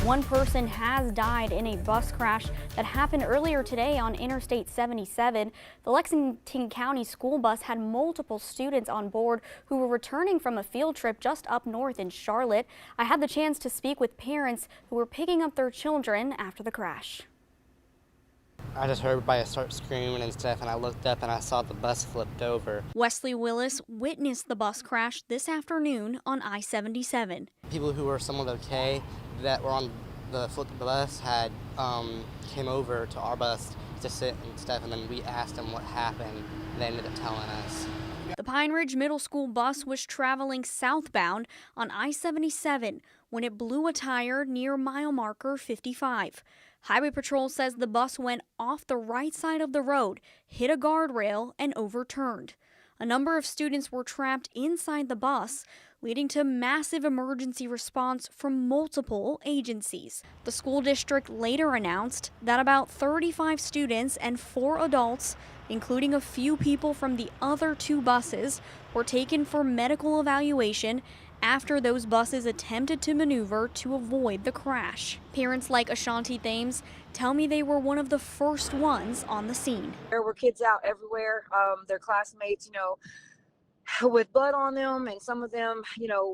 One person has died in a bus crash that happened earlier today on Interstate 77. The Lexington County school bus had multiple students on board who were returning from a field trip just up north in Charlotte. I had the chance to speak with parents who were picking up their children after the crash. I just heard everybody start screaming and stuff, and I looked up and I saw the bus flipped over. Wesley Willis witnessed the bus crash this afternoon on I-77. People who were somewhat okay that were on the bus had came over to our bus to sit and stuff, and then we asked them what happened, and they ended up telling us. The Pine Ridge Middle School bus was traveling southbound on I-77 when it blew a tire near mile marker 55. Highway Patrol says the bus went off the right side of the road, hit a guardrail, and overturned. A number of students were trapped inside the bus, leading to massive emergency response from multiple agencies. The school district later announced that about 35 students and 4 adults, including a few people from the other 2 buses, were taken for medical evaluation after those buses attempted to maneuver to avoid the crash. Parents like Ashanti Thames tell me they were one of the first ones on the scene. There were kids out everywhere, their classmates, with blood on them, and some of them,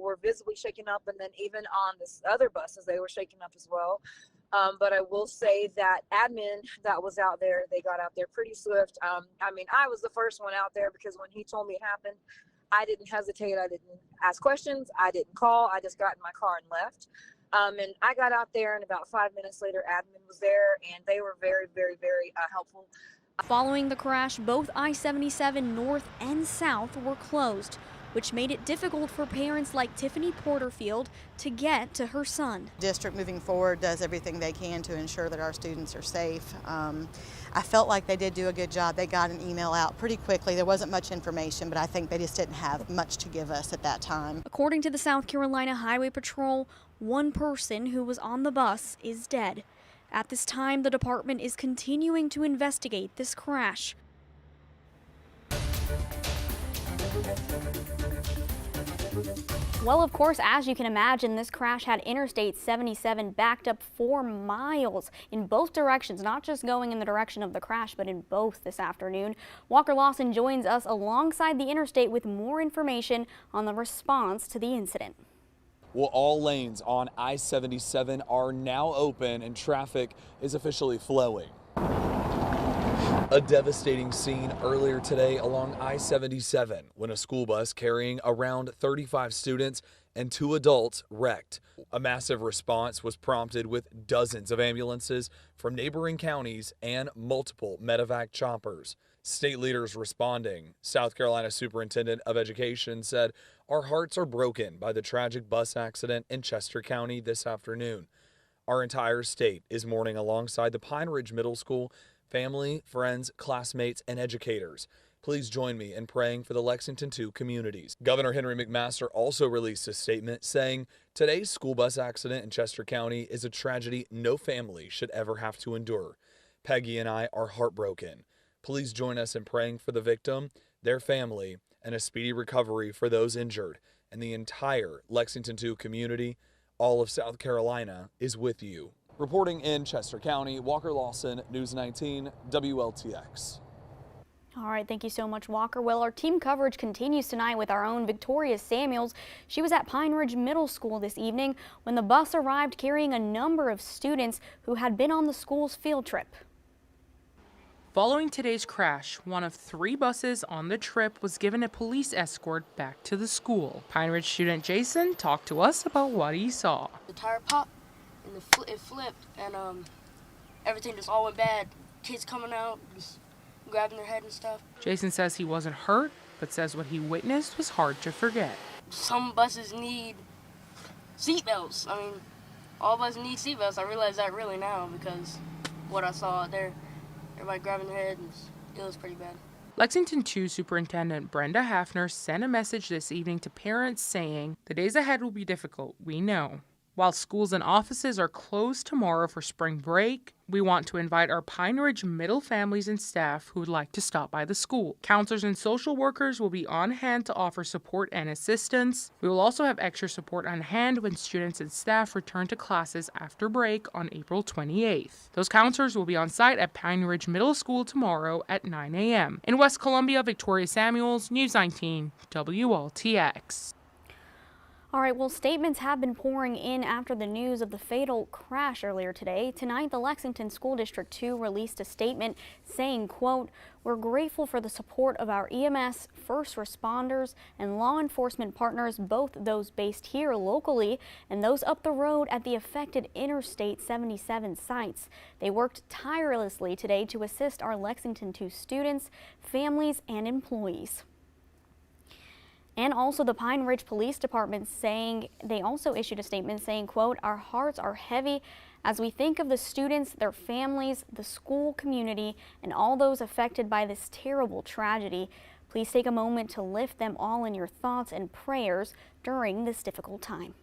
were visibly shaken up, and then even on this other buses, they were shaken up as well. But I will say that admin that was out there, they got out there pretty swift. I was the first one out there because when he told me it happened, I didn't hesitate. I didn't ask questions. I didn't call. I just got in my car and left. And I got out there, and about 5 minutes later, admin was there, and they were very, very, very helpful. Following the crash, both I-77 north and south were closed, which made it difficult for parents like Tiffany Porterfield to get to her son. District moving forward does everything they can to ensure that our students are safe. I felt like they did do a good job. They got an email out pretty quickly. There wasn't much information, but I think they just didn't have much to give us at that time. According to the South Carolina Highway Patrol, one person who was on the bus is dead. At this time, the department is continuing to investigate this crash. Well, of course, as you can imagine, this crash had Interstate 77 backed up 4 miles in both directions, not just going in the direction of the crash, but in both this afternoon. Walker Lawson joins us alongside the interstate with more information on the response to the incident. Well, all lanes on I-77 are now open and traffic is officially flowing. A devastating scene earlier today along I-77 when a school bus carrying around 35 students and 2 adults wrecked. A massive response was prompted with dozens of ambulances from neighboring counties and multiple medevac choppers. State leaders responding. South Carolina Superintendent of Education said, "Our hearts are broken by the tragic bus accident in Chester County this afternoon. Our entire state is mourning alongside the Pine Ridge Middle School family, friends, classmates, and educators. Please join me in praying for the Lexington 2 communities." Governor Henry McMaster also released a statement saying, "Today's school bus accident in Chester County is a tragedy no family should ever have to endure. Peggy and I are heartbroken. Please join us in praying for the victim, their family, and a speedy recovery for those injured. And the entire Lexington 2 community, all of South Carolina, is with you." Reporting in Chester County, Walker Lawson, News 19, WLTX. All right, thank you so much, Walker. Well, our team coverage continues tonight with our own Victoria Samuels. She was at Pine Ridge Middle School this evening when the bus arrived carrying a number of students who had been on the school's field trip. Following today's crash, one of 3 buses on the trip was given a police escort back to the school. Pine Ridge student Jason talked to us about what he saw. The tire popped and it flipped, and everything just all went bad. Kids coming out, just grabbing their head and stuff. Jason says he wasn't hurt, but says what he witnessed was hard to forget. Some buses need seatbelts. All buses need seatbelts. I realize that really now because what I saw out there. Everybody grabbing their head, and it was pretty bad. Lexington 2 Superintendent Brenda Hafner sent a message this evening to parents saying, "The days ahead will be difficult, we know. While schools and offices are closed tomorrow for spring break, we want to invite our Pine Ridge Middle families and staff who would like to stop by the school. Counselors and social workers will be on hand to offer support and assistance. We will also have extra support on hand when students and staff return to classes after break on April 28th. Those counselors will be on site at Pine Ridge Middle School tomorrow at 9 a.m. In West Columbia, Victoria Samuels, News 19, WLTX. All right, well, statements have been pouring in after the news of the fatal crash earlier today. Tonight, the Lexington School District 2 released a statement saying, quote, "We're grateful for the support of our EMS, first responders, and law enforcement partners, both those based here locally and those up the road at the affected Interstate 77 sites. They worked tirelessly today to assist our Lexington 2 students, families, and employees." And also the Pine Ridge Police Department saying, they also issued a statement saying, quote, "Our hearts are heavy as we think of the students, their families, the school community, and all those affected by this terrible tragedy. Please take a moment to lift them all in your thoughts and prayers during this difficult time."